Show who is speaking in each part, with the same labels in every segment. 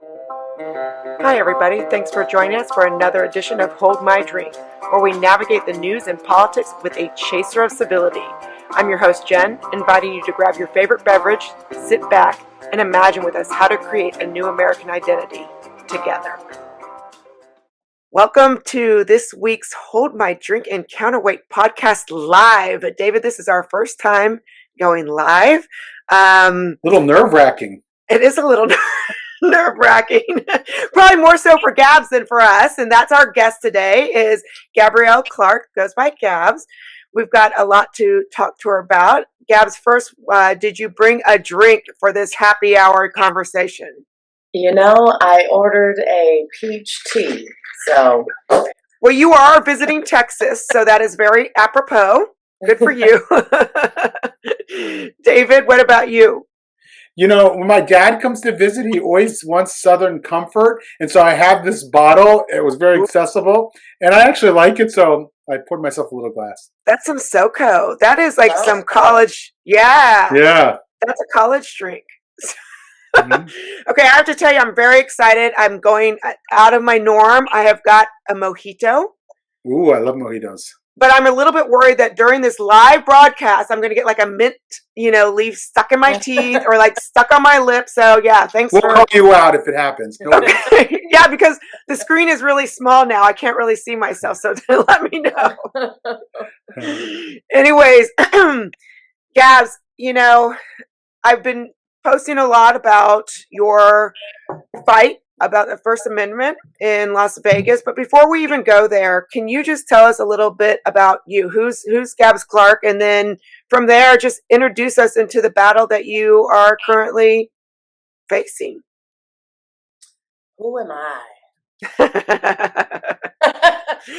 Speaker 1: Hi, everybody. Thanks for joining us for another edition of Hold My Drink, where we navigate the news and politics with a chaser of civility. I'm your host, Jen, inviting you to grab your favorite beverage, sit back, and imagine with us how to create a new American identity together. Welcome to this week's Hold My Drink and Counterweight podcast live. David, this is our first time going live.
Speaker 2: A little nerve-wracking.
Speaker 1: It is a little nerve-wracking, probably more so for Gabs than for us. And that's our guest today is Gabs Clark, goes by Gabs. We've got a lot to talk to her about. Gabs, first, did you bring a drink for this happy hour conversation?
Speaker 3: You know, I ordered a peach tea. So,
Speaker 1: well, you are visiting Texas, so that is very apropos. Good for you. David, what about you?
Speaker 2: You know, when my dad comes to visit, he always wants Southern Comfort. And so I have this bottle. It was very accessible. And I actually like it, so I poured myself a little glass.
Speaker 1: That's some SoCo. That is like some college. Yeah.
Speaker 2: Yeah.
Speaker 1: That's a college drink. Mm-hmm. Okay, I have to tell you, I'm very excited. I'm going out of my norm. I have got a mojito.
Speaker 2: Ooh, I love mojitos.
Speaker 1: But I'm a little bit worried that during this live broadcast, I'm going to get like a mint, leaf stuck in my teeth or like stuck on my lips. So yeah, thanks.
Speaker 2: We'll call you out if it happens.
Speaker 1: Okay. Yeah, because the screen is really small now. I can't really see myself. So let me know. Anyways, Gabs, I've been posting a lot about your fight about the First Amendment in Las Vegas. But before we even go there, can you just tell us a little bit about you? Who's Gabs Clark? And then from there, just introduce us into the battle that you are currently facing.
Speaker 3: Who am I?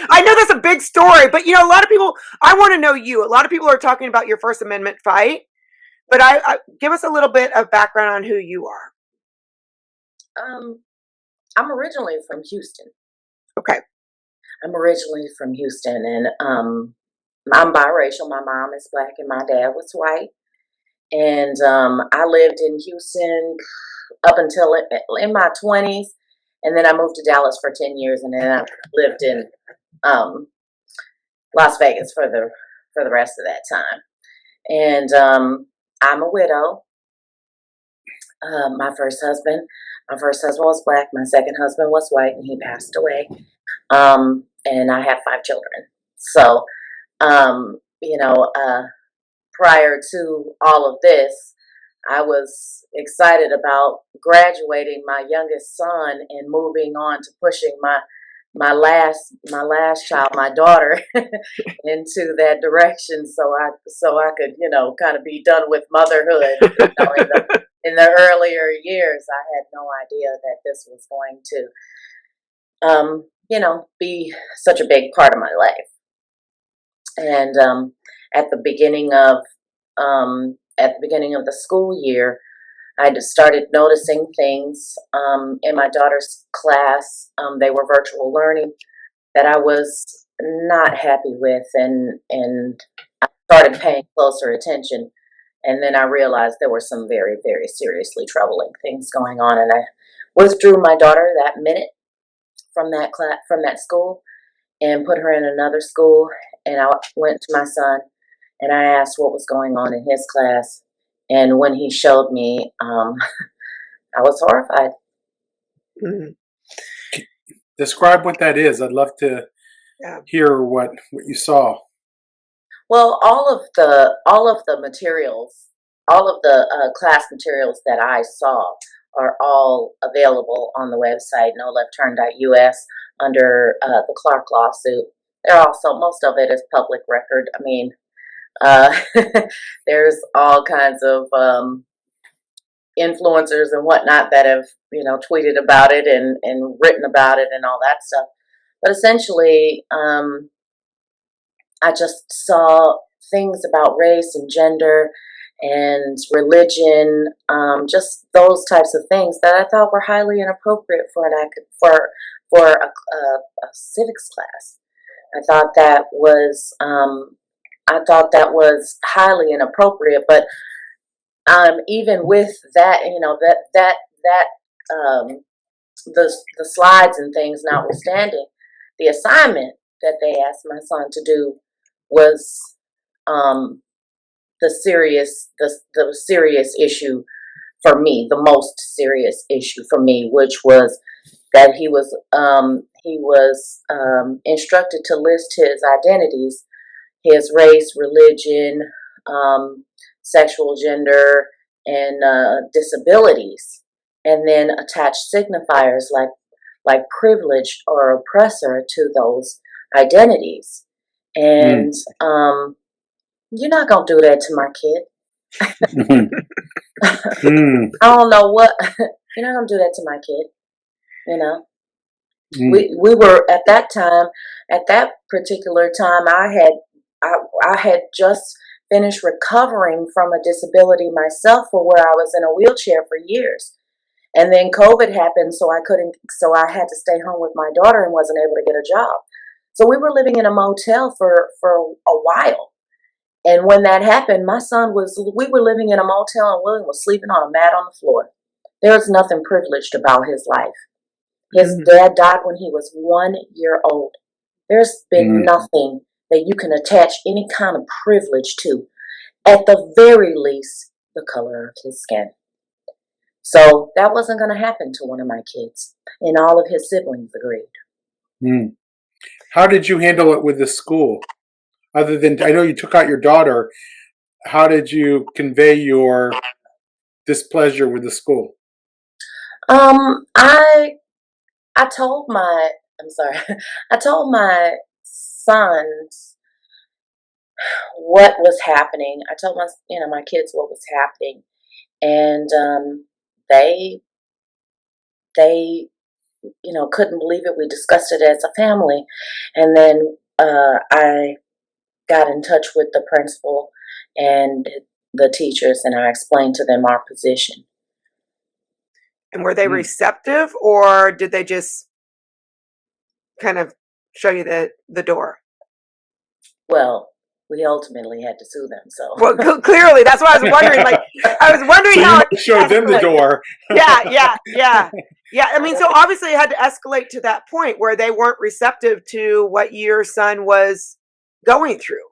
Speaker 1: I know that's a big story, but a lot of people, I want to know you. A lot of people are talking about your First Amendment fight, but I give us a little bit of background on who you are.
Speaker 3: I'm originally from Houston.
Speaker 1: Okay.
Speaker 3: I'm originally from Houston, and I'm biracial. My mom is Black and my dad was white. And I lived in Houston up until in my 20s, and then I moved to Dallas for 10 years, and then I lived in Las Vegas for the rest of that time. And I'm a widow. My first husband was Black. My second husband was white, and he passed away. And I have 5 children. So, prior to all of this, I was excited about graduating my youngest son and moving on to pushing my last child, my daughter, into that direction, so I could, kind of be done with motherhood. In the earlier years, I had no idea that this was going to, be such a big part of my life. And at the beginning of the school year, I just started noticing things in my daughter's class. They were virtual learning that I was not happy with, and I started paying closer attention. And then I realized there were some very, very seriously troubling things going on, and I withdrew my daughter that minute from that school, and put her in another school. And I went to my son, and I asked what was going on in his class. And when he showed me, I was horrified.
Speaker 1: Mm-hmm.
Speaker 2: Describe what that is. I'd love to hear what you saw.
Speaker 3: Well, all of the materials, all of the class materials that I saw are all available on the website noleftturn.us under the Clark lawsuit. They're also, most of it is public record. I mean, there's all kinds of influencers and whatnot that have, tweeted about it and written about it and all that stuff. But essentially, I just saw things about race and gender and religion, just those types of things that I thought were highly inappropriate for a civics class. I thought that was highly inappropriate. But even with that, the slides and things notwithstanding, the assignment that they asked my son to do was the serious issue for me, the most serious issue for me, which was that he was instructed to list his identities, his race, religion, sexual gender, and disabilities, and then attach signifiers like privilege or oppressor to those identities. And you're not gonna do that to my kid. I don't know what. You're not gonna do that to my kid. You know. We were at that time. At that particular time, I had just finished recovering from a disability myself, for where I was in a wheelchair for years. And then COVID happened, so I had to stay home with my daughter and wasn't able to get a job. So we were living in a motel for a while. And when that happened, we were living in a motel and William was sleeping on a mat on the floor. There was nothing privileged about his life. His dad died when he was 1 year old. There's been nothing that you can attach any kind of privilege to. At the very least, the color of his skin. So that wasn't going to happen to one of my kids, and all of his siblings agreed.
Speaker 2: How did you handle it with the school? Other than, I know you took out your daughter, how did you convey your displeasure with the school?
Speaker 3: I told my sons what was happening. I told my kids what was happening, and they couldn't believe it. We discussed it as a family, and then I got in touch with the principal and the teachers, and I explained to them our position.
Speaker 1: And were they receptive, or did they just kind of show you the door?
Speaker 3: Well, we ultimately had to sue them. So,
Speaker 1: well, clearly, that's what I was wondering. I was wondering
Speaker 2: so
Speaker 1: how
Speaker 2: you showed them the door.
Speaker 1: Yeah. I mean, so obviously, it had to escalate to that point where they weren't receptive to what your son was going through.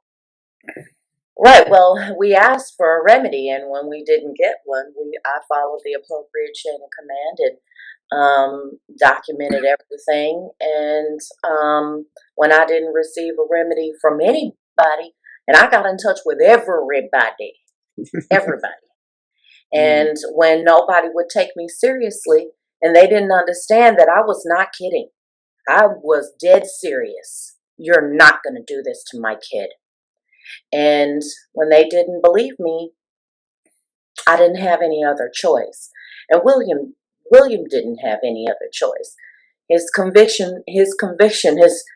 Speaker 3: Right. Well, we asked for a remedy, and when we didn't get one, I followed the appropriate chain of command and documented everything. And when I didn't receive a remedy from anybody, and I got in touch with everybody. And when nobody would take me seriously, and they didn't understand that I was not kidding, I was dead serious. You're not going to do this to my kid. And when they didn't believe me, I didn't have any other choice. And William didn't have any other choice. His conviction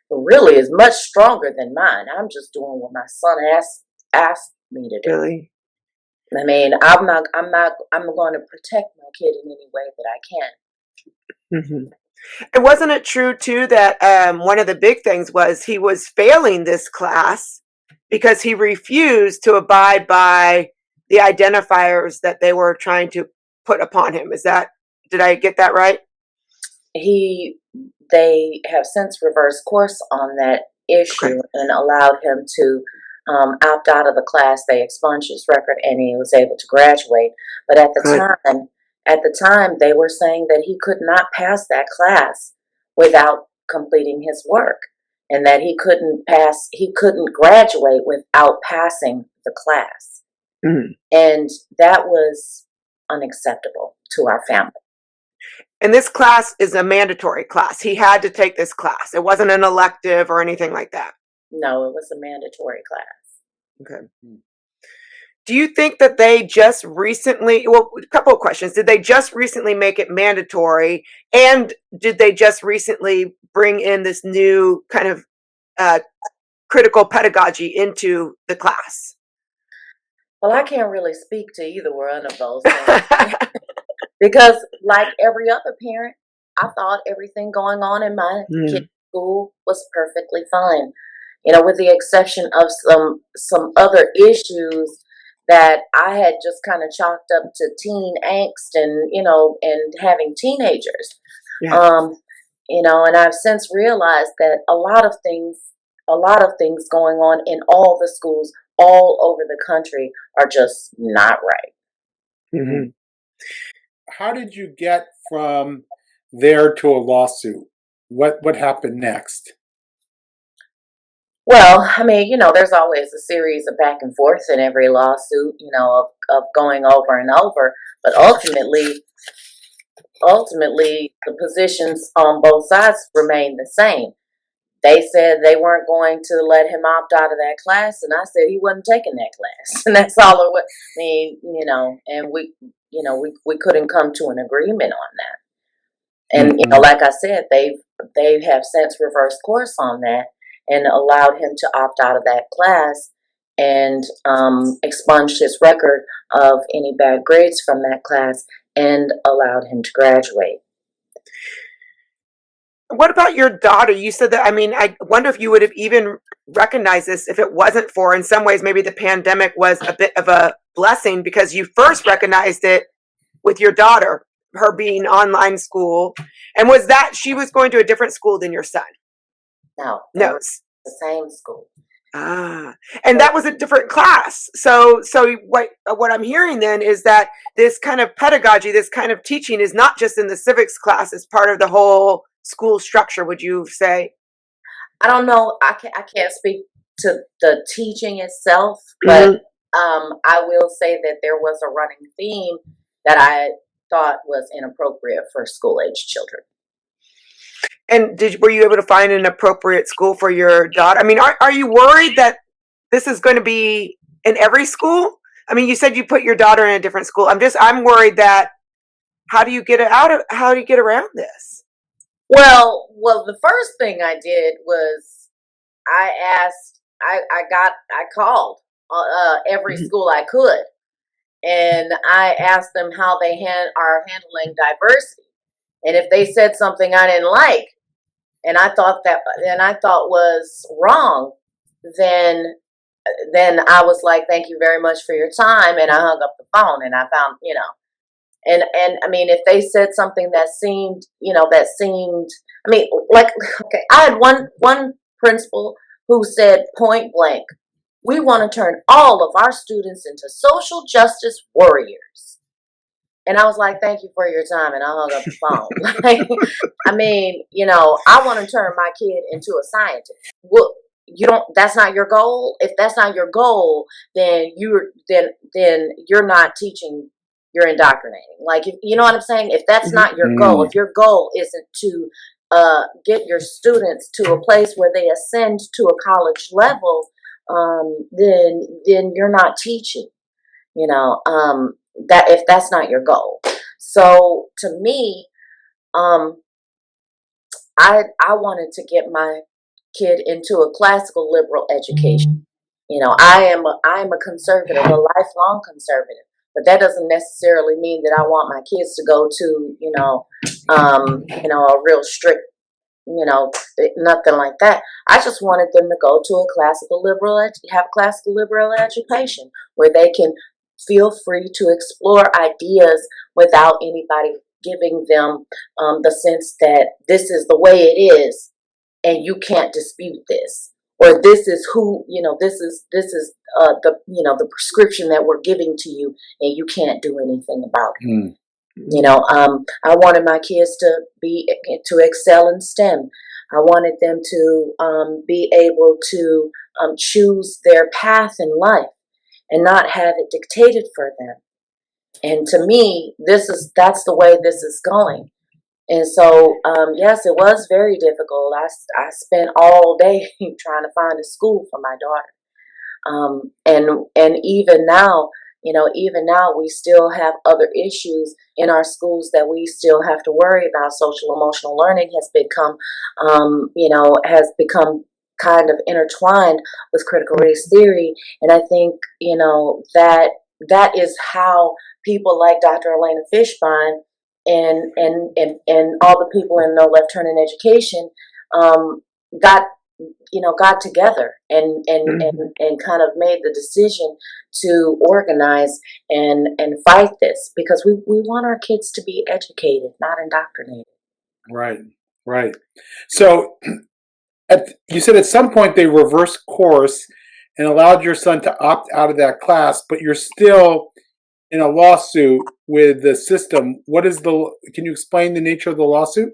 Speaker 3: really is much stronger than mine. I'm just doing what my son asked me to do.
Speaker 1: Really?
Speaker 3: I mean, I'm going to protect my kid in any way that I can.
Speaker 1: Mm-hmm. And wasn't it true too that one of the big things was he was failing this class because he refused to abide by the identifiers that they were trying to put upon him? Did I get that right?
Speaker 3: They have since reversed course on that issue and allowed him to opt out of the class. They expunged his record and he was able to graduate. But at the time, they were saying that he could not pass that class without completing his work, and that he couldn't graduate without passing the class. And that was unacceptable to our family.
Speaker 1: And this class is a mandatory class. He had to take this class. It wasn't an elective or anything like that.
Speaker 3: No, it was a mandatory class.
Speaker 1: Okay. Do you think that they just recently, a couple of questions. Did they just recently make it mandatory? And did they just recently bring in this new kind of critical pedagogy into the class?
Speaker 3: Well, I can't really speak to either one of those things. Because like every other parent, I thought everything going on in my kid's school was perfectly fine. With the exception of some other issues that I had just kind of chalked up to teen angst and having teenagers.
Speaker 1: Yeah.
Speaker 3: And I've since realized that a lot of things going on in all the schools all over the country are just not right.
Speaker 1: Mhm.
Speaker 2: How did you get from there to a lawsuit? What happened next?
Speaker 3: Well, I mean, there's always a series of back and forth in every lawsuit, of going over and over. But ultimately, the positions on both sides remain the same. They said they weren't going to let him opt out of that class, and I said he wasn't taking that class, and that's all it was. I mean, and we couldn't come to an agreement on that. And
Speaker 2: Mhm.
Speaker 3: like I said, they have since reversed course on that and allowed him to opt out of that class and expunged his record of any bad grades from that class and allowed him to graduate.
Speaker 1: What about your daughter? You said that, I mean, I wonder if you would have even recognized this if it wasn't for, in some ways, maybe the pandemic was a bit of a blessing because you first recognized it with your daughter, her being online school. And was that she was going to a different school than your son?
Speaker 3: No, they
Speaker 1: No.
Speaker 3: were the same school.
Speaker 1: Ah, and that was a different class. So what I'm hearing then is that this kind of pedagogy, this kind of teaching is not just in the civics class, it's part of the whole school structure, would you say?
Speaker 3: I don't know. I can't speak to the teaching itself, but
Speaker 1: Mhm.
Speaker 3: I will say that there was a running theme that I thought was inappropriate for school age children.
Speaker 1: And were you able to find an appropriate school for your daughter? I mean, are you worried that this is going to be in every school? I mean, you said you put your daughter in a different school. I'm worried that how do you get around this?
Speaker 3: Well, the first thing I did was I called every
Speaker 1: Mhm.
Speaker 3: school I could, and I asked them how they are handling diversity, and if they said something I didn't like, and I thought was wrong, then I was like, thank you very much for your time, and I hung up the phone, and I found, and I mean, if they said something that seemed, I mean, like, okay, I had one principal who said point blank, we want to turn all of our students into social justice warriors. And I was like, thank you for your time. And I hung up the phone. Like, I mean, I want to turn my kid into a scientist. Well, that's not your goal. If that's not your goal, then you're not teaching, you're indoctrinating. Like, you know what I'm saying? If that's
Speaker 1: Mhm.
Speaker 3: not your goal,
Speaker 2: Mm.
Speaker 3: if your goal isn't to get your students to a place where they ascend to a college level, then you're not teaching. That if that's not your goal. So to me, um, I wanted to get my kid into a classical liberal education. I am a conservative, a lifelong conservative, but that doesn't necessarily mean that I want my kids to go to a real strict, nothing like that. I just wanted them to go to a have a classical liberal education where they can feel free to explore ideas without anybody giving them the sense that this is the way it is and you can't dispute this, or this is the prescription that we're giving to you and you can't do anything about it.
Speaker 2: Mm.
Speaker 3: I wanted my kids to excel in STEM. I wanted them to be able to choose their path in life and not have it dictated for them. And to me, that's the way this is going. And so, yes, it was very difficult. I spent all day trying to find a school for my daughter. And even now, we still have other issues in our schools that we still have to worry about. Social emotional learning has become kind of intertwined with critical race theory, and I think that is how people like Dr. Elena Fishbein and all the people in No Left Turn in Education um, got got together and kind of made the decision to organize and fight this because we want our kids to be educated, not indoctrinated.
Speaker 2: Right. Right. So you said at some point they reversed course and allowed your son to opt out of that class, but you're still in a lawsuit with the system. Can you explain the nature of the lawsuit?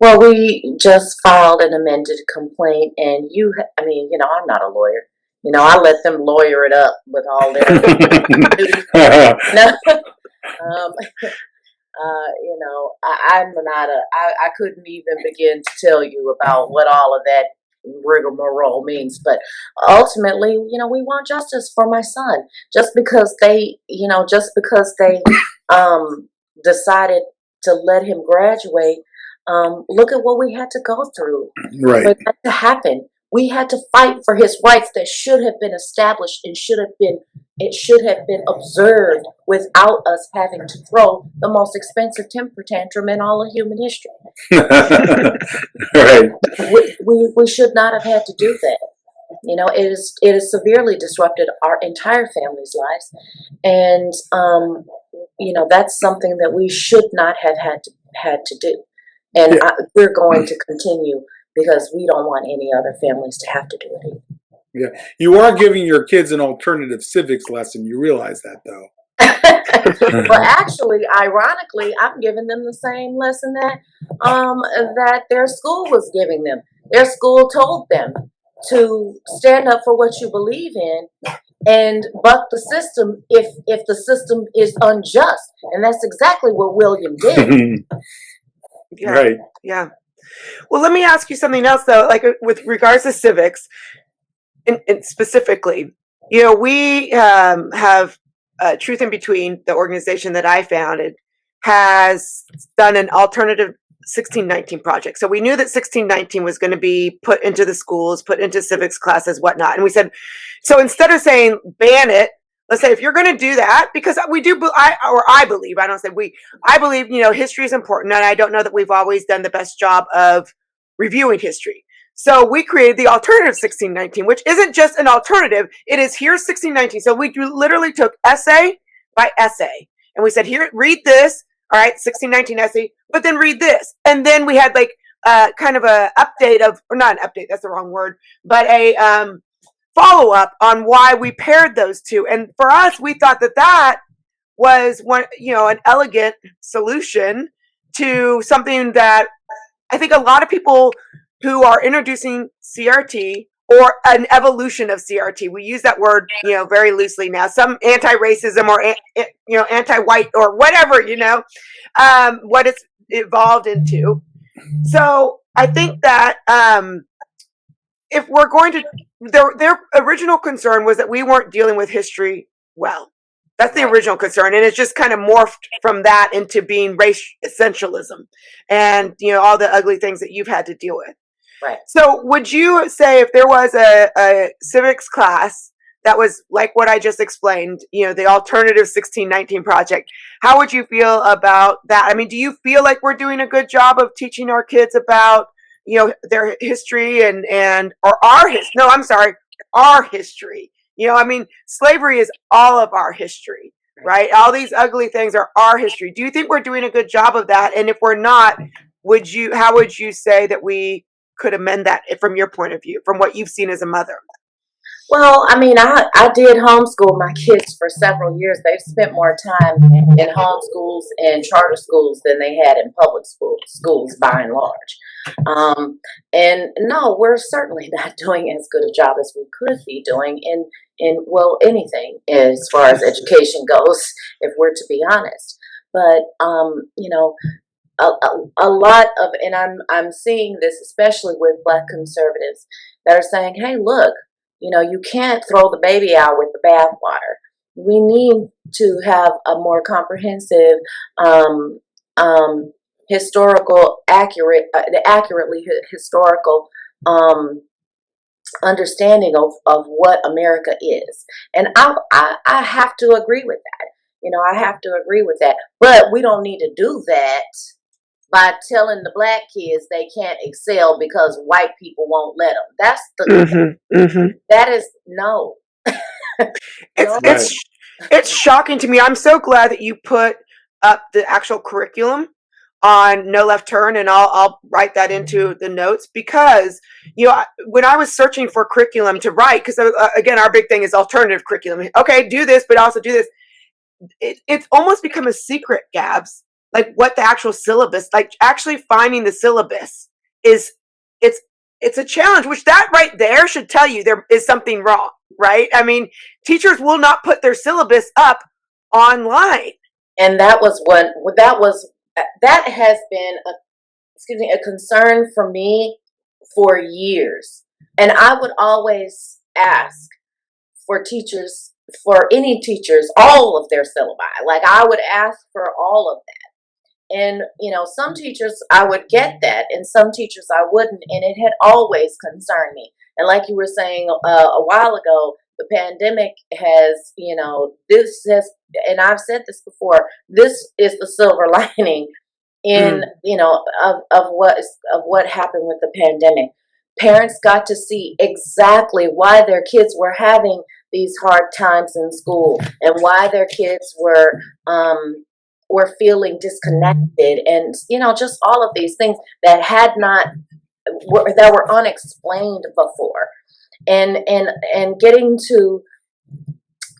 Speaker 3: Well, we just filed an amended complaint, and I'm not a lawyer. I let them lawyer it up with all their no. um, I'm not I couldn't even begin to tell you about what all of that rigmarole means. But ultimately, we want justice for my son. Just because they decided to let him graduate, look at what we had to go through
Speaker 2: Right.
Speaker 3: for that to happen. We had to fight for his rights that should have been established and it should have been observed without us having to throw the most expensive temper tantrum in all of human history.
Speaker 2: Right.
Speaker 3: We should not have had to do that. It has severely disrupted our entire family's lives, and that's something that we should not have had to do. And we're going to continue because we don't want any other families to have to do it either.
Speaker 2: Yeah. You are giving your kids an alternative civics lesson. You realize that, though.
Speaker 3: Well, actually, ironically, I'm giving them the same lesson that their school was giving them. Their school told them to stand up for what you believe in and buck the system if the system is unjust. And that's exactly what William did.
Speaker 1: Yeah.
Speaker 2: Right.
Speaker 1: Yeah. Well, let me ask you something else, though, like with regards to civics, and specifically, we have Truth in Between, the organization that I founded, has done an alternative 1619 project. So we knew that 1619 was going to be put into the schools, put into civics classes, whatnot. And we said, so instead of saying ban it, let's say if you're going to do that, because we do, I believe, I don't say we, I believe, history is important. And I don't know that we've always done the best job of reviewing history. So we created the alternative 1619, which isn't just an alternative. It is here's 1619. So we literally took essay by essay. And we said, here, read this. All right, 1619 essay, but then read this. And then we had like kind of a update of, or not an update, that's the wrong word, but a follow up on why we paired those two. And for us, we thought that was an elegant solution to something that I think a lot of people who are introducing CRT or an evolution of CRT. We use that word, very loosely now. Some anti-racism or anti-white or whatever, what it's evolved into. So I think that if we're going to, their original concern was that we weren't dealing with history well. That's the original concern, and it's just kind of morphed from that into being race essentialism, and all the ugly things that you've had to deal with.
Speaker 3: Right.
Speaker 1: So would you say if there was a civics class that was like what I just explained, the alternative 1619 project, how would you feel about that? I mean, do you feel like we're doing a good job of teaching our kids about, their history or our history? No, I'm sorry, our history. Slavery is all of our history, right? All these ugly things are our history. Do you think we're doing a good job of that? And if we're not, how would you say that we could amend that from your point of view, from what you've seen as a mother?
Speaker 3: Well, I did homeschool my kids for several years. They've spent more time in homeschools and charter schools than they had in public schools by and large. And no, we're certainly not doing as good a job as we could be doing in anything as far as education goes, if we're to be honest. But a lot of, and I'm seeing this especially with Black conservatives that are saying, hey, look, you can't throw the baby out with the bathwater. We need to have a more comprehensive, accurately historical understanding of what America is. And I have to agree with that. I have to agree with that. But we don't need to do that by telling the Black kids they can't excel because white people won't let them. That's that is no.
Speaker 1: It's shocking to me. I'm so glad that you put up the actual curriculum on no left turn, and I'll write that into the notes, because when I was searching for curriculum to write, because again, our big thing is alternative curriculum. Okay, do this, but also do this. It's almost become a secret, Gabs. Like what the actual syllabus, like actually finding the syllabus is, it's a challenge. Which that right there should tell you there is something wrong, right? I mean, teachers will not put their syllabus up online.
Speaker 3: And that has been a concern for me for years. And I would always ask for teachers, for any teachers, all of their syllabi. Like I would ask for all of that. And, some teachers I would get that, and some teachers I wouldn't. And it had always concerned me. And like you were saying a while ago, the pandemic has, and I've said this before, this is the silver lining in, of what happened with the pandemic. Parents got to see exactly why their kids were having these hard times in school, and why their kids were feeling disconnected, and just all of these things that were unexplained before, and getting to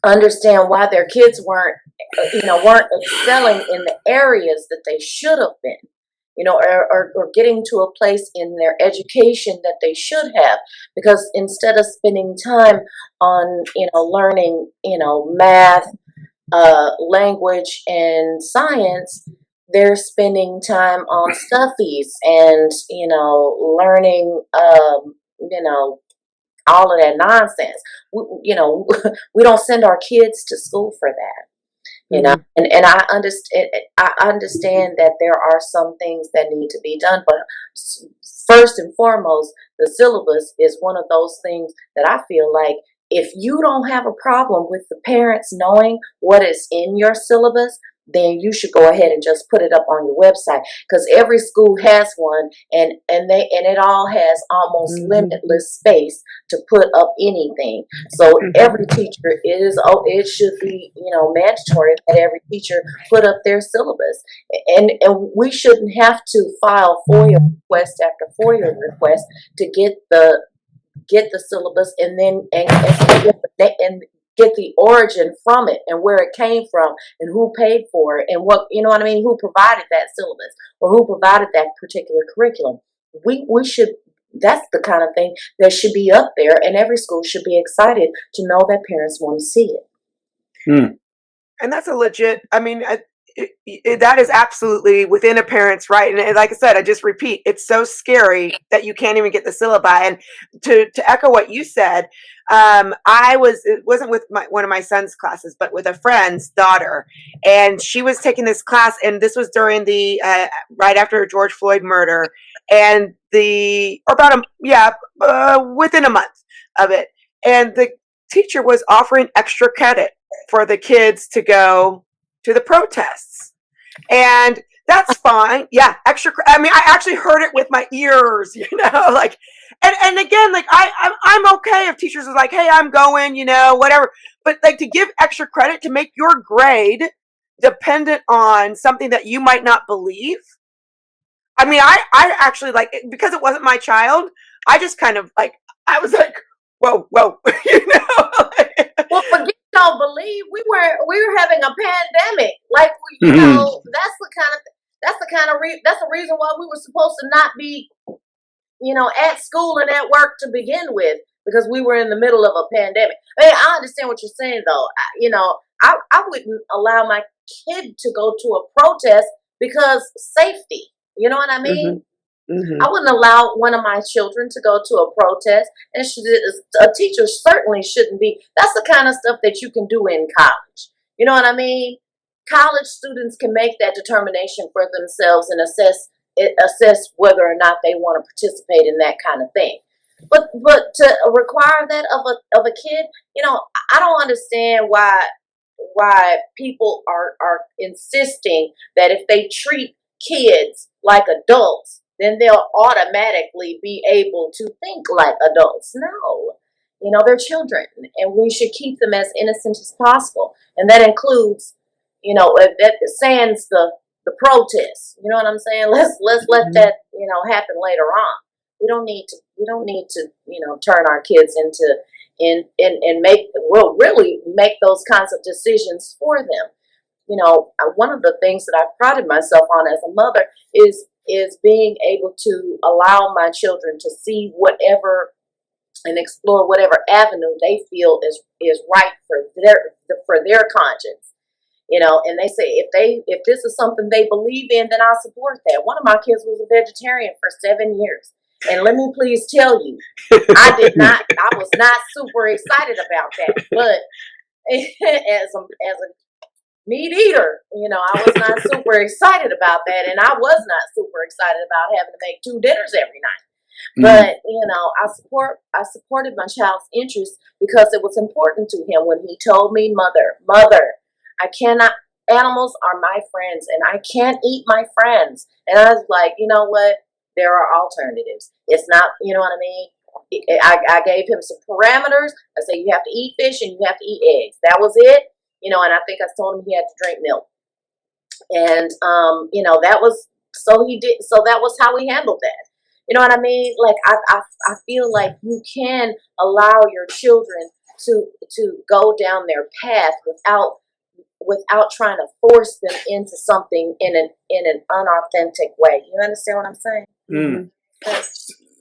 Speaker 3: understand why their kids weren't excelling in the areas that they should have been, or getting to a place in their education that they should have, because instead of spending time on, learning, math, language, and science, they're spending time on stuffies and, learning, all of that nonsense. We don't send our kids to school for that. And I understand that there are some things that need to be done, but first and foremost, the syllabus is one of those things that I feel like, if you don't have a problem with the parents knowing what is in your syllabus, then you should go ahead and just put it up on your website, because every school has one, and it all has almost limitless space to put up anything. So every teacher it should be mandatory that every teacher put up their syllabus, and we shouldn't have to file FOIA request after FOIA request to get the syllabus, and then get the origin from it, and where it came from, and who paid for it, and what who provided that syllabus, or who provided that particular curriculum. We should. That's the kind of thing that should be up there, and every school should be excited to know that parents want to see it.
Speaker 1: And that's a legit. I mean, that is absolutely within a parent's right. And like I said, I just repeat, it's so scary that you can't even get the syllabi. And to echo what you said, it wasn't with one of my son's classes, but with a friend's daughter, and she was taking this class, and this was during the right after George Floyd murder, and within a month of it, and the teacher was offering extra credit for the kids to go to the protests. And that's fine. Yeah, extra. I mean, I actually heard it with my ears, like, and again, like I'm okay if teachers are like, hey, I'm going, whatever. But like, to give extra credit to make your grade dependent on something that you might not believe. I mean, I actually, like, because it wasn't my child, I just kind of like, I was like, whoa.
Speaker 3: Well, forget don't believe we were having a pandemic. Like, that's the reason why we were supposed to not be, at school and at work to begin with, because we were in the middle of a pandemic. I mean, I understand what you're saying, though. I wouldn't allow my kid to go to a protest because safety. You know what I mean? I wouldn't allow one of my children to go to a protest, and a teacher certainly shouldn't be. That's the kind of stuff that you can do in college. You know what I mean? College students can make that determination for themselves and assess whether or not they want to participate in that kind of thing. But to require that of a kid, I don't understand why people are insisting that if they treat kids like adults, then they'll automatically be able to think like adults. No, they're children, and we should keep them as innocent as possible. And that includes, that sans the protests. You know what I'm saying? Let's let that, you know, happen later on. We don't need to, you know, turn our kids into and make, well, really make those kinds of decisions for them. You know, one of the things that I've prided myself on as a mother is being able to allow my children to see whatever and explore whatever avenue they feel is right for their conscience. You know, and they say if this is something they believe in, then I'll support that. One of my kids was a vegetarian for 7 years. And let me please tell you, I was not super excited about that. But as a meat eater, you know, I was not super excited about that. And I was not super excited about having to make 2 dinners every night. But, you know, I supported my child's interests because it was important to him when he told me, mother, I cannot, animals are my friends and I can't eat my friends. And I was like, you know what? There are alternatives. It's not, you know what I mean? I gave him some parameters. I said, you have to eat fish and you have to eat eggs. That was it. You know, and I think I told him he had to drink milk. And, you know, that was, so he did, so that was how we handled that. You know what I mean? Like, I feel like you can allow your children to go down their path without trying to force them into something in an unauthentic way. You understand what I'm saying?
Speaker 2: Mm-hmm.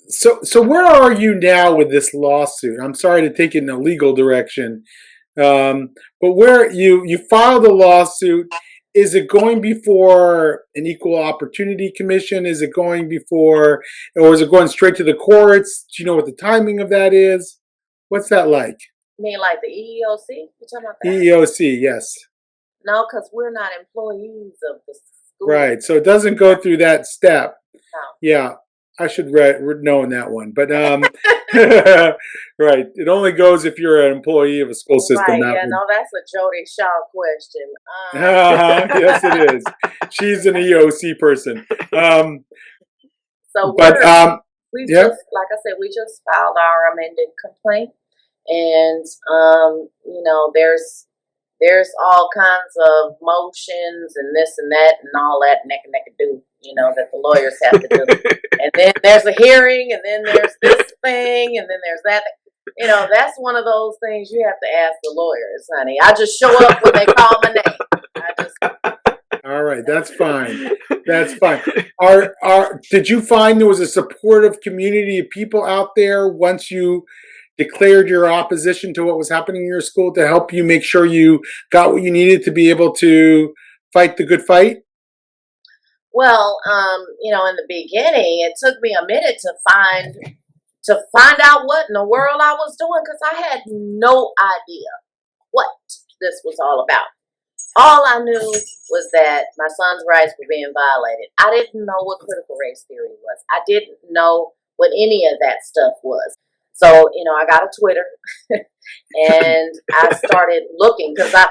Speaker 2: So where are you now with this lawsuit? I'm sorry to take it in a legal direction, but where you filed a lawsuit. Is it going before an equal opportunity commission? Is it going before, or is it going straight to the courts? Do you know what the timing of that is? What's that like?
Speaker 3: You mean like the EEOC? You talking about that?
Speaker 2: EEOC, yes.
Speaker 3: No, because we're not employees of the school.
Speaker 2: Right, so it doesn't go through that step.
Speaker 3: No.
Speaker 2: Yeah, I should know that one, but right, it only goes if you're an employee of a school system.
Speaker 3: Right, yeah, no, that's a Jody Shaw question.
Speaker 2: Yes, it is. She's an EOC person.
Speaker 3: So
Speaker 2: but
Speaker 3: we
Speaker 2: yep.
Speaker 3: just, like I said, we just filed our amended complaint, and you know, there's all kinds of motions and this and that and all that neck and do, you know, that the lawyers have to do. And then there's a hearing, and then there's this thing, and then there's that. You know, that's one of those things you have to ask the lawyers, honey. I just show up when they call my name.
Speaker 2: All right, that's fine. That's fine. Did you find there was a supportive community of people out there once you declared your opposition to what was happening in your school to help you make sure you got what you needed to be able to fight the good fight?
Speaker 3: Well, you know, in the beginning, it took me a minute to find out what in the world I was doing, because I had no idea what this was all about. All I knew was that my son's rights were being violated. I didn't know what critical race theory was. I didn't know what any of that stuff was. So, you know, I got a Twitter and I started looking, because I'm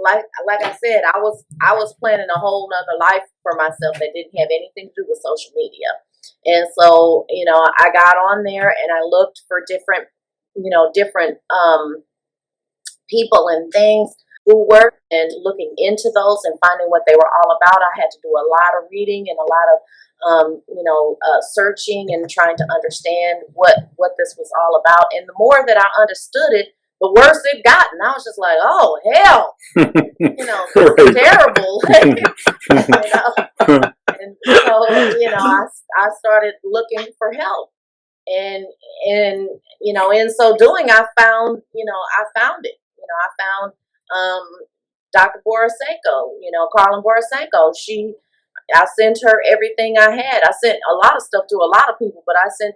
Speaker 3: like I said, I was planning a whole nother life for myself that didn't have anything to do with social media. And so, you know, I got on there and I looked for different people and things who worked, and looking into those and finding what they were all about. I had to do a lot of reading and a lot of searching and trying to understand what this was all about. And the more that I understood it, the worse it got. And I was just like, oh, hell, you know, this is terrible. You know? And so, you know, I started looking for help. And you know, in so doing, I found it. You know, I found Dr. Borisenko, you know, Carlin Borisenko. I sent her everything I had. I sent a lot of stuff to a lot of people, but I sent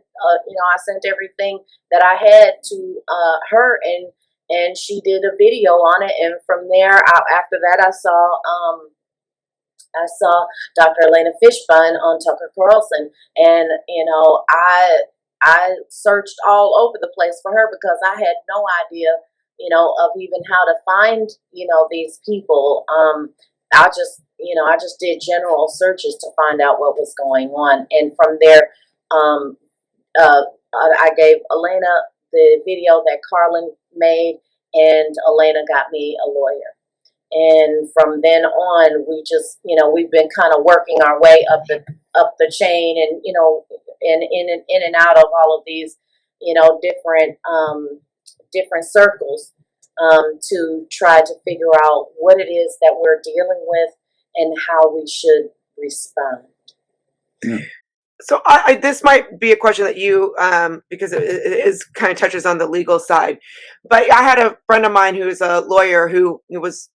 Speaker 3: everything that I had to her, and she did a video on it. And from there, after that, I saw Dr. Elena Fishbein on Tucker Carlson, and you know, I searched all over the place for her, because I had no idea, you know, of even how to find, you know, these people. I just did general searches to find out what was going on, and from there, I gave Elena the video that Carlin made, and Elena got me a lawyer. And from then on, we just, we've been kind of working our way up the chain, and in and out of all of these, different circles, to try to figure out what it is that we're dealing with and how we should respond.
Speaker 1: So this might be a question that you, because it is kind of touches on the legal side, but I had a friend of mine who's a lawyer who was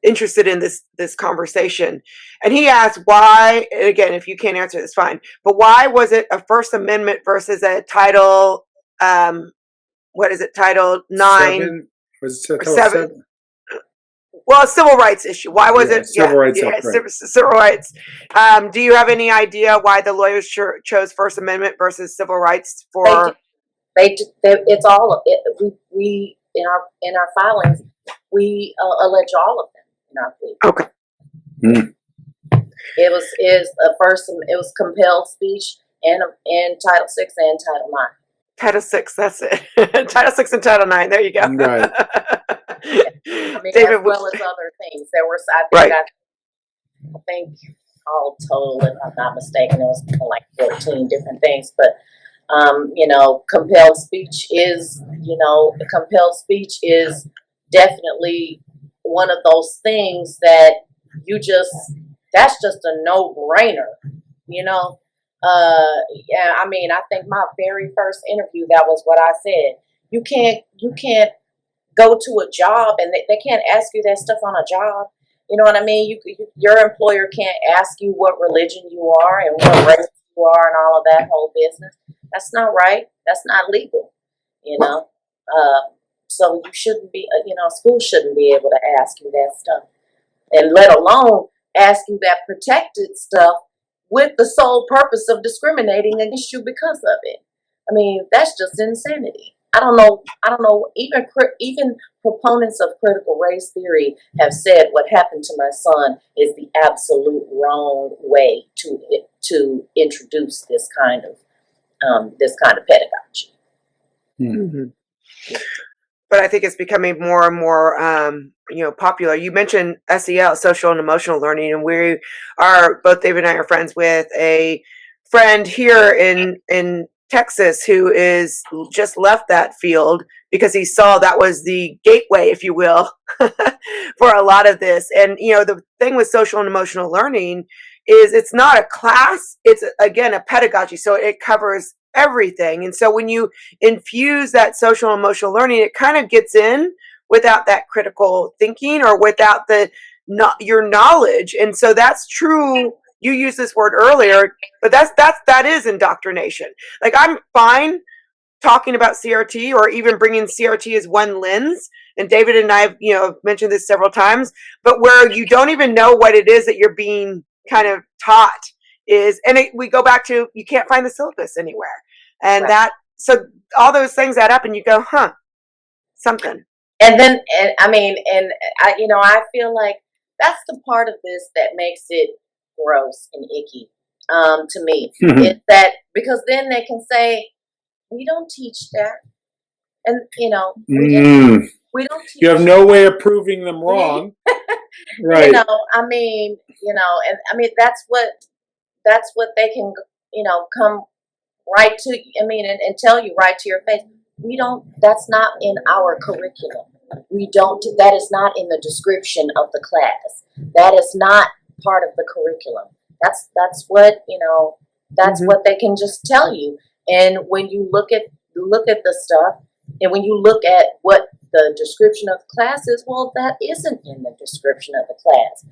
Speaker 1: interested in this conversation, and he asked why. And again, if you can't answer this, fine. But why was it a First Amendment versus a Title? What is it? Title 9?
Speaker 2: Seven? Was it
Speaker 1: or
Speaker 2: Title
Speaker 1: 7? Well, a civil rights issue. Why was it?
Speaker 2: Civil rights.
Speaker 1: Yeah,
Speaker 2: Right.
Speaker 1: civil rights. Do you have any idea why the lawyers chose First Amendment versus civil rights for?
Speaker 3: It's all we in our filings, we allege all of them in our plea.
Speaker 1: Okay.
Speaker 3: It was compelled speech and Title 6 and Title 9.
Speaker 1: Title 6, that's it. Title 6 and Title 9. There you go.
Speaker 2: Right.
Speaker 3: I mean,
Speaker 1: David,
Speaker 3: as well as other things. There were, I think all total, if I'm not mistaken, it was like 14 different things. But compelled speech is definitely one of those things that that's just a no-brainer, Yeah, I mean, I think my very first interview, that was what I said. You can't go to a job and they can't ask you that stuff on a job. You know what I mean? Your employer can't ask you what religion you are and what race you are and all of that whole business. That's not right. That's not legal. So you shouldn't be, school shouldn't be able to ask you that stuff, and let alone ask you that protected stuff with the sole purpose of discriminating against you because of it. I mean, that's just insanity. I don't know. Even proponents of critical race theory have said what happened to my son is the absolute wrong way to introduce this kind of pedagogy.
Speaker 1: Mm-hmm. But I think it's becoming more and more, popular. You mentioned SEL, social and emotional learning, and we are both, David and I are friends with a friend here in Texas who is just left that field because he saw that was the gateway, if you will, for a lot of this. And the thing with social and emotional learning is it's not a class; it's again a pedagogy, so it covers everything. And so when you infuse that social and emotional learning, it kind of gets in without that critical thinking or without your knowledge. And so that's true. You used this word earlier, but that is indoctrination. Like, I'm fine talking about CRT or even bringing CRT as one lens. And David and I have, mentioned this several times, but where you don't even know what it is that you're being kind of taught we go back to, you can't find the syllabus anywhere. And
Speaker 3: right.
Speaker 1: So all those things add up and you go, something.
Speaker 3: And then, I feel like that's the part of this that makes it gross and icky, to me. Is that because then they can say, we don't teach that. And, we don't teach.
Speaker 2: You have no way of proving them wrong. Right.
Speaker 3: That's what they can, come right to, and tell you right to your face. That's not in our curriculum. That is not in the description of the class. That is not part of the curriculum. That's what, what they can just tell you. And when you look at the stuff, and when you look at what the description of the class is, well, that isn't in the description of the class.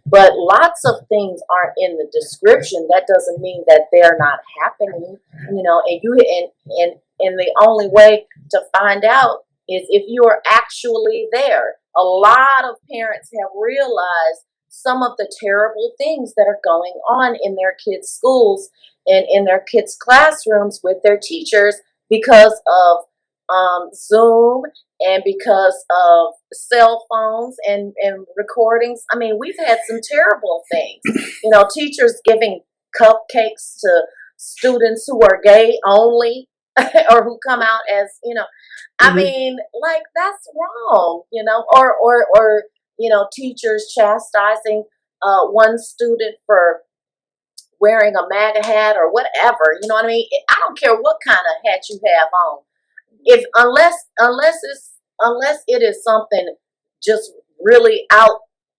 Speaker 3: But lots of things aren't in the description. That doesn't mean that they're not happening, and the only way to find out is if you are actually there. A lot of parents have realized some of the terrible things that are going on in their kids' schools and in their kids' classrooms with their teachers because of Zoom and because of cell phones and recordings. I mean, we've had some terrible things. Teachers giving cupcakes to students who are gay only or who come out as, I mean, like, that's wrong, or teachers chastising one student for wearing a MAGA hat or whatever. You know what I mean? I don't care what kind of hat you have on. If unless it is something just really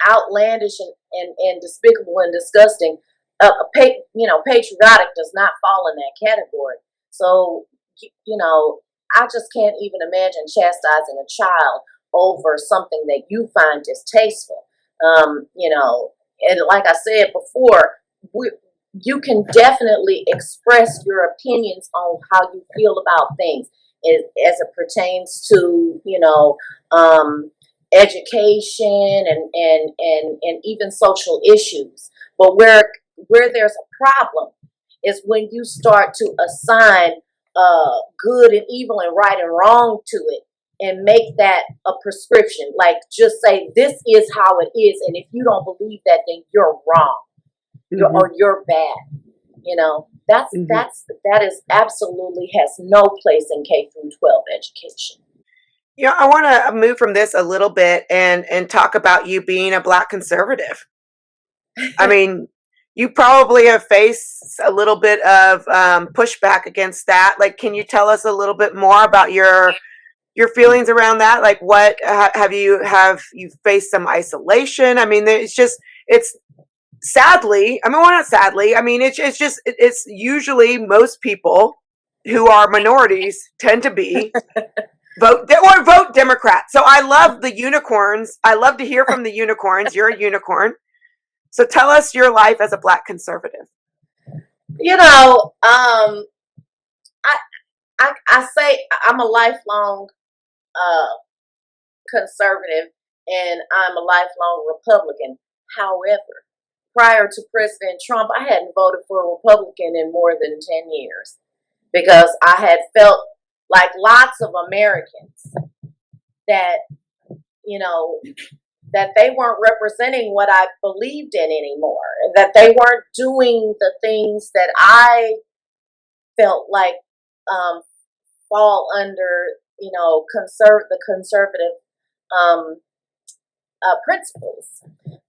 Speaker 3: outlandish and despicable and disgusting, patriotic does not fall in that category. So I just can't even imagine chastising a child over something that you find distasteful. And like I said before, you can definitely express your opinions on how you feel about things as it pertains to education and even social issues. But where there's a problem is when you start to assign good and evil and right and wrong to it and make that a prescription. Like, just say this is how it is, and if you don't believe that, then you're wrong. Or you're bad. That is absolutely has no place in K through 12 education.
Speaker 1: I want to move from this a little bit and talk about you being a Black conservative. I mean, you probably have faced a little bit of pushback against that. Like, can you tell us a little bit more about your feelings around that? Like, what have you faced some isolation? I mean, it's sadly, I mean, well, not sadly, I mean, it's usually most people who are minorities tend to be vote Democrat. So I love the unicorns. I love to hear from the unicorns. You're a unicorn. So tell us your life as a Black conservative.
Speaker 3: I say I'm a lifelong conservative and I'm a lifelong Republican. However, prior to President Trump, I hadn't voted for a Republican in more than 10 years because I had felt like lots of Americans that, that they weren't representing what I believed in anymore, that they weren't doing the things that I felt like fall under, the conservative principles.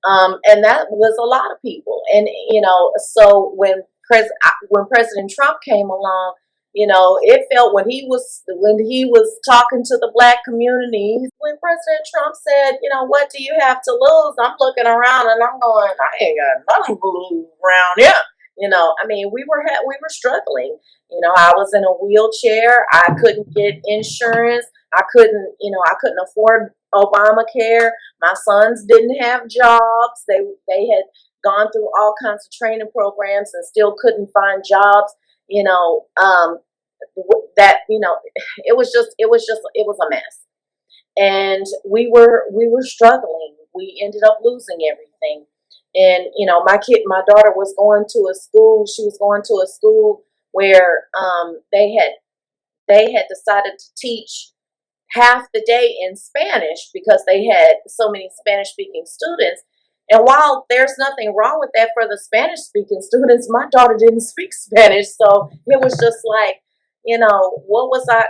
Speaker 3: And that was a lot of people. And, so when President Trump came along, it felt when he was talking to the Black community, when President Trump said, what do you have to lose? I'm looking around and I'm going, I ain't got nothing to lose around here. I mean, we were struggling. I was in a wheelchair. I couldn't get insurance. I couldn't afford Obamacare. My sons didn't have jobs. They had gone through all kinds of training programs and still couldn't find jobs. It was a mess. And we were struggling. We ended up losing everything. And, my daughter was going to a school. She was going to a school where they had decided to teach half the day in Spanish because they had so many Spanish-speaking students. And while there's nothing wrong with that for the Spanish-speaking students, my daughter didn't speak Spanish. So it was just like, what was I,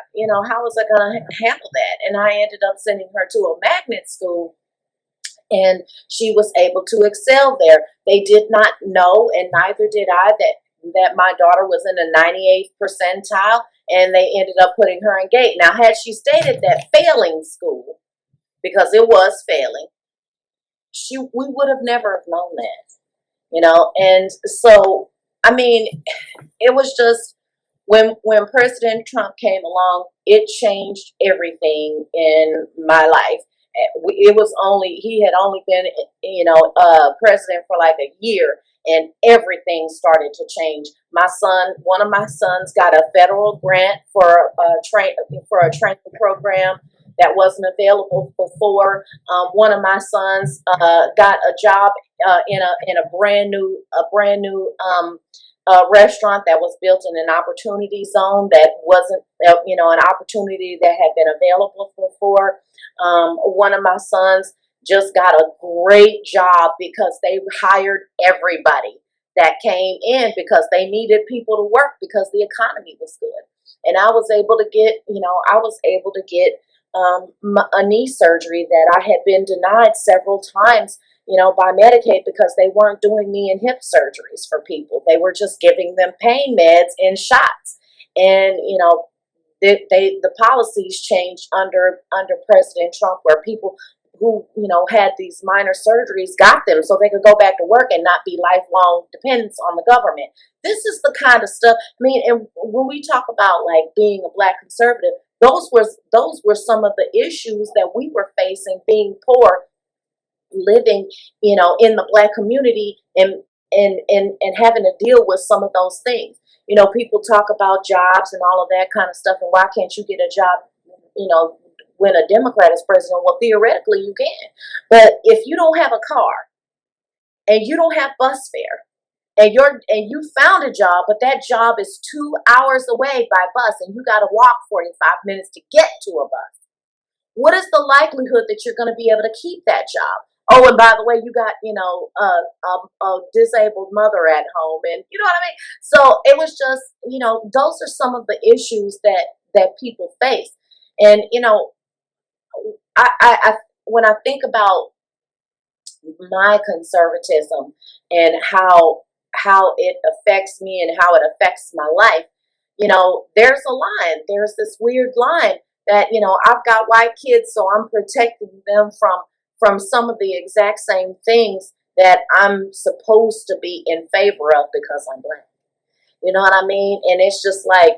Speaker 3: how was I going to handle that? And I ended up sending her to a magnet school. And she was able to excel there. They did not know, and neither did I, that my daughter was in the 98th percentile, and they ended up putting her in GATE. Now, had she stayed at that failing school, because it was failing, we would have never known that, And so, I mean, it was just when President Trump came along, it changed everything in my life. He had only been, president for like a year, and everything started to change. One of my sons got a federal grant for a training program that wasn't available before. One of my sons got a job in a brand new restaurant that was built in an opportunity zone that wasn't, an opportunity that had been available before. One of my sons just got a great job because they hired everybody that came in because they needed people to work because the economy was good. And I was able to get a knee surgery that I had been denied several times, by Medicaid because they weren't doing knee and hip surgeries for people. They were just giving them pain meds and shots. And, the policies changed under President Trump, where people who had these minor surgeries got them so they could go back to work and not be lifelong dependents on the government. This is the kind of stuff. I mean, and when we talk about like being a Black conservative, those were some of the issues that we were facing, being poor, living, in the Black community, and having to deal with some of those things. People talk about jobs and all of that kind of stuff, and why can't you get a job, when a Democrat is president? Well, theoretically you can. But if you don't have a car and you don't have bus fare, and you found a job, but that job is 2 hours away by bus, and you got to walk 45 minutes to get to a bus, what is the likelihood that you're going to be able to keep that job? Oh, and by the way, you got, a disabled mother at home, and you know what I mean? So it was just, those are some of the issues that people face. And, I when I think about my conservatism and how it affects me and how it affects my life, there's a line. There's this weird line that, I've got white kids, so I'm protecting them from some of the exact same things that I'm supposed to be in favor of because I'm Black. You know what I mean? And it's just like,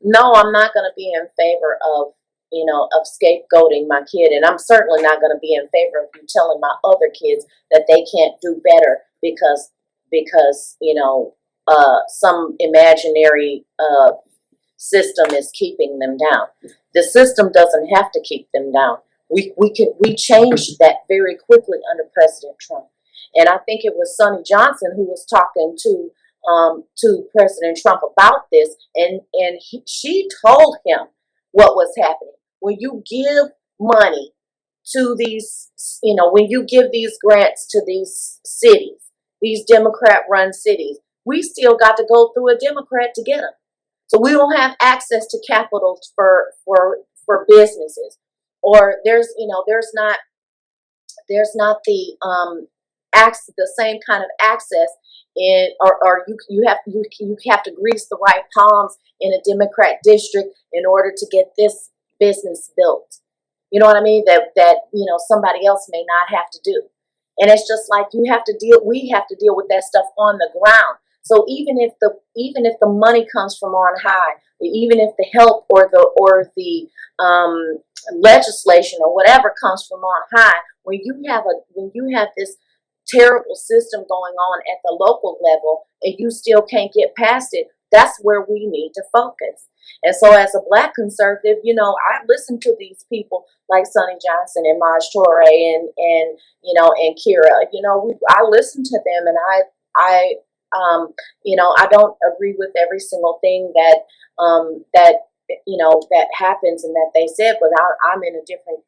Speaker 3: no, I'm not going to be in favor of, of scapegoating my kid. And I'm certainly not going to be in favor of you telling my other kids that they can't do better because some imaginary system is keeping them down. The system doesn't have to keep them down. We changed that very quickly under President Trump. And I think it was Sonny Johnson who was talking to President Trump about this, and she told him what was happening. When you give money to these, when you give these grants to these cities, these Democrat-run cities, we still got to go through a Democrat to get them. So we don't have access to capital for businesses, or there's not the same kind of access or you have to grease the right palms in a Democrat district in order to get this business built. You know what I mean? That somebody else may not have to do. And it's just like we have to deal with that stuff on the ground. So even if the money comes from on high, even if the help or the legislation or whatever comes from on high, when you have this terrible system going on at the local level and you still can't get past it, that's where we need to focus. And so as a Black conservative, I listen to these people like Sonny Johnson and Maj Toure and Kira. I listen to them, and I don't agree with every single thing that happens and that they said, but I'm in a different,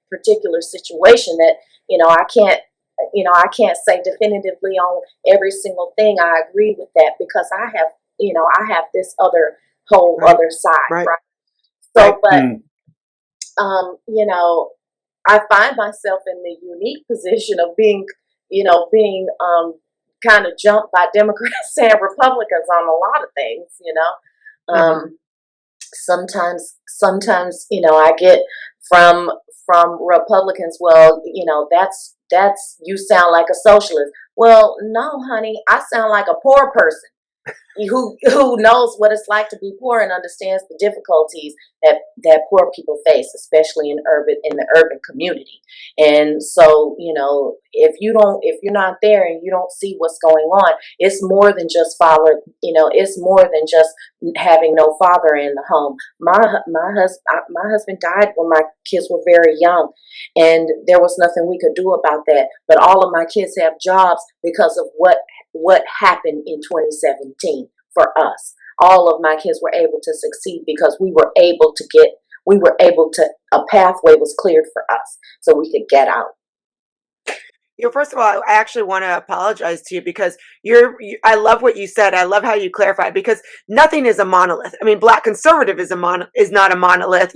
Speaker 3: particular situation that, I can't say definitively on every single thing I agree with that, because I have this whole other side, right? So, but, I find myself in the unique position of being kind of jumped by Democrats and Republicans on a lot of things, Sometimes, I get from Republicans, well, that's you sound like a socialist. Well, no, honey, I sound like a poor person who knows what it's like to be poor and understands the difficulties that poor people face, especially in the urban community. And so, if you're not there and you don't see what's going on, it's more than just it's more than just having no father in the home. My husband died when my kids were very young, and there was nothing we could do about that. But all of my kids have jobs because of what happened in 2017 for us. All of my kids were able to succeed because a pathway was cleared for us so we could get out.
Speaker 1: First of all, I actually want to apologize to you because I love what you said. I love how you clarified because nothing is a monolith. I mean, Black conservative is not a monolith.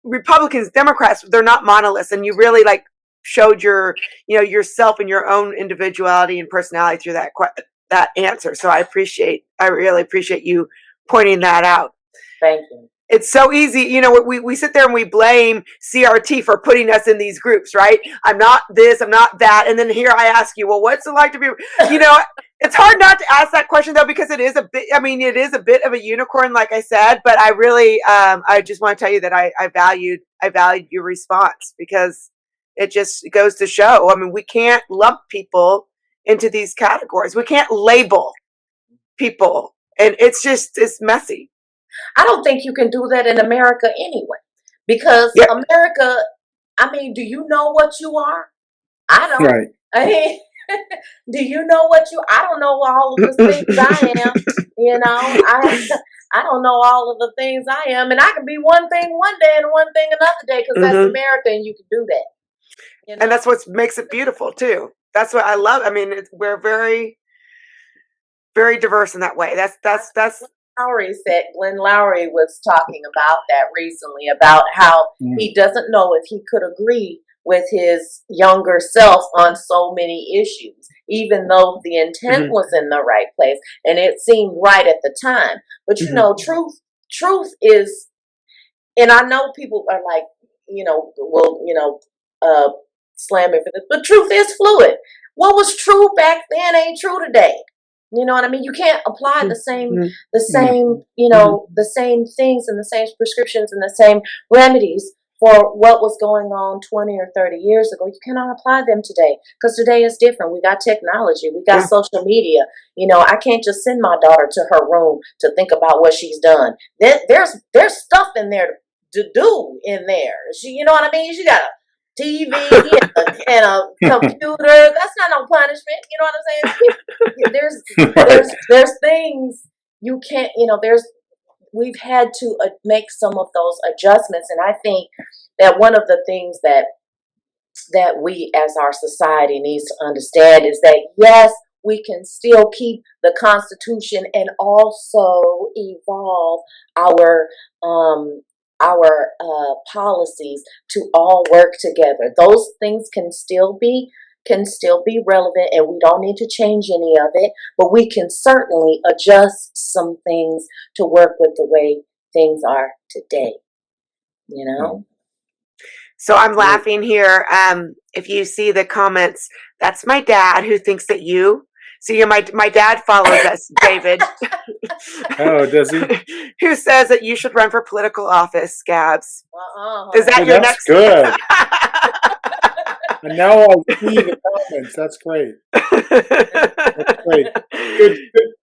Speaker 1: Republicans, Democrats, they're not monoliths, and you really like showed yourself and your own individuality and personality through that answer. So I really appreciate you pointing that out.
Speaker 3: Thank you.
Speaker 1: It's so easy, we sit there and we blame CRT for putting us in these groups, right? I'm not this, I'm not that, and then here I ask you, well, what's it like to be, it's hard not to ask that question though, because it is a bit of a unicorn, like I said, but I really, I just want to tell you that I valued your response, because it just goes to show, I mean, we can't lump people into these categories. We can't label people, and it's messy.
Speaker 3: I don't think you can do that in America anyway, because America, I mean, do you know what you are? I don't.
Speaker 2: Right.
Speaker 3: I mean, do you know what I don't know all of the things I am. I don't know all of the things I am, and I can be one thing one day and one thing another day, because that's America, and you can do that.
Speaker 1: And that's what makes it beautiful too. That's what I love. I mean, we're very, very diverse in that way. That's.
Speaker 3: Glenn Lowry was talking about that recently, about how he doesn't know if he could agree with his younger self on so many issues, even though the intent was in the right place and it seemed right at the time. But truth is, and I know people are like, slam me for this, but truth is fluid. What was true back then ain't true today. You know what I mean? You can't apply the same, the same things and the same prescriptions and the same remedies for what was going on 20 or 30 years ago. You cannot apply them today, because today is different. We got technology. We got social media. I can't just send my daughter to her room to think about what she's done. There's stuff in there to do in there. You know what I mean? She got a TV and a computer. That's not no punishment. You know what I'm saying? There's things you can't. We've had to make some of those adjustments, and I think that one of the things that we as our society needs to understand is that yes, we can still keep the Constitution and also evolve our policies to all work together. Those things can still be relevant, and we don't need to change any of it, but we can certainly adjust some things to work with the way things are today.
Speaker 1: So I'm laughing here. If you see the comments, that's my dad who thinks that my dad follows us, David.
Speaker 2: Oh, does he?
Speaker 1: Who says that you should run for political office, Gabs? Is that your
Speaker 2: that's
Speaker 1: next?
Speaker 2: Good. And now I'll see the comments. That's great. That's great.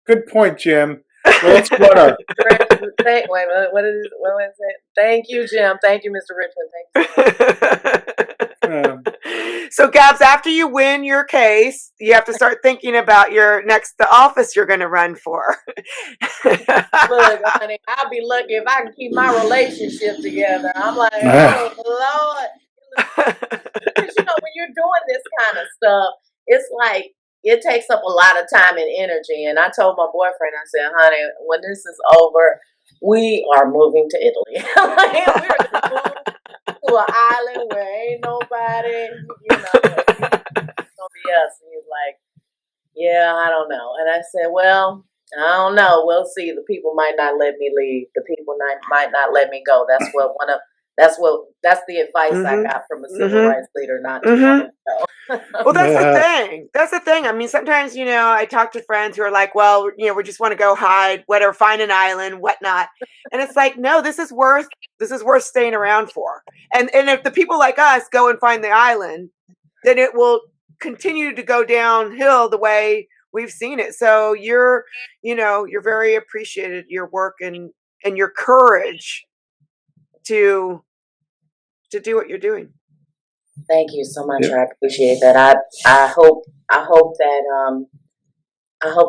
Speaker 2: Good point, Jim. Well, let's run our.
Speaker 3: Wait, what is it? Thank you, Jim. Thank you, Mr. Richmond. Thank you.
Speaker 1: So, Gabs, after you win your case, you have to start thinking about the office you're going to run for.
Speaker 3: Look, honey, I'll be lucky if I can keep my relationship together. I'm like, oh, Lord. Because, when you're doing this kind of stuff, it's like, it takes up a lot of time and energy. And I told my boyfriend, I said, honey, when this is over, we are moving to Italy. We're moving to an island where ain't nobody, it's gonna be us. And he's like, yeah, I don't know. And I said, well, I don't know. We'll see. The people might not let me leave. The people might not let me go. That's the advice I got from a civil rights leader, not to want to go.
Speaker 1: Well, that's the thing. That's the thing. I mean, sometimes, I talk to friends who are like, well, we just want to go hide, whatever, find an island, whatnot. And it's like, no, this is worth staying around for. And if the people like us go and find the island, then it will continue to go downhill the way we've seen it. So you're very appreciated, your work and your courage to do what you're doing.
Speaker 3: Thank you so much. I appreciate that. I hope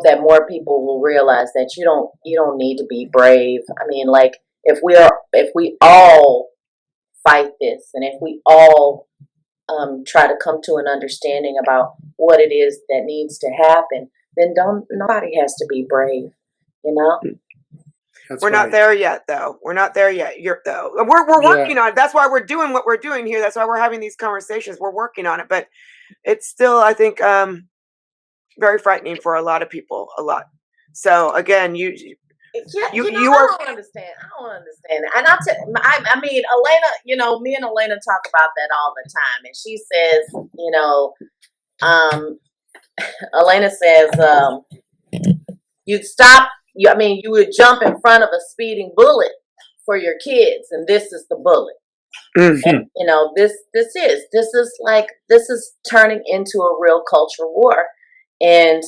Speaker 3: that more people will realize that you don't need to be brave. I mean, like, if we all fight this, and if we all try to come to an understanding about what it is that needs to happen, then nobody has to be brave, you know?
Speaker 1: We're not there yet, though. We're not there yet. We're working on it. That's why we're doing what we're doing here. That's why we're having these conversations. We're working on it, but it's still, I think, very frightening for a lot of people. A lot. So again, you
Speaker 3: I don't understand. I don't understand it. And I mean, Elena, me and Elena talk about that all the time. And she says, Elena says, you'd stop, you would jump in front of a speeding bullet for your kids. And this is the bullet.
Speaker 2: Mm-hmm.
Speaker 3: And, this is turning into a real cultural war. And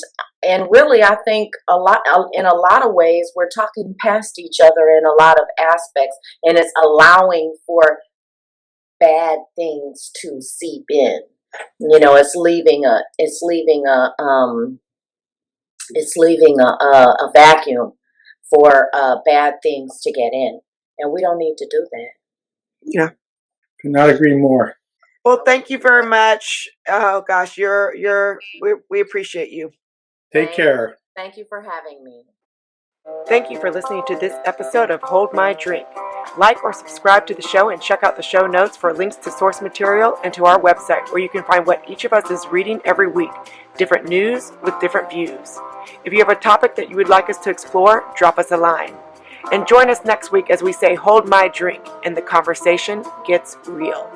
Speaker 3: really, I think in a lot of ways, we're talking past each other in a lot of aspects, and it's allowing for bad things to seep in. It's leaving a vacuum for bad things to get in, and we don't need to do that.
Speaker 1: Yeah,
Speaker 2: could not agree more.
Speaker 1: Well, thank you very much. Oh gosh, we appreciate you.
Speaker 2: Take care.
Speaker 3: Thank you for having me.
Speaker 1: Thank you for listening to this episode of Hold My Drink. Like or subscribe to the show and check out the show notes for links to source material and to our website where you can find what each of us is reading every week, different news with different views. If you have a topic that you would like us to explore, drop us a line. And join us next week as we say Hold My Drink and the conversation gets real.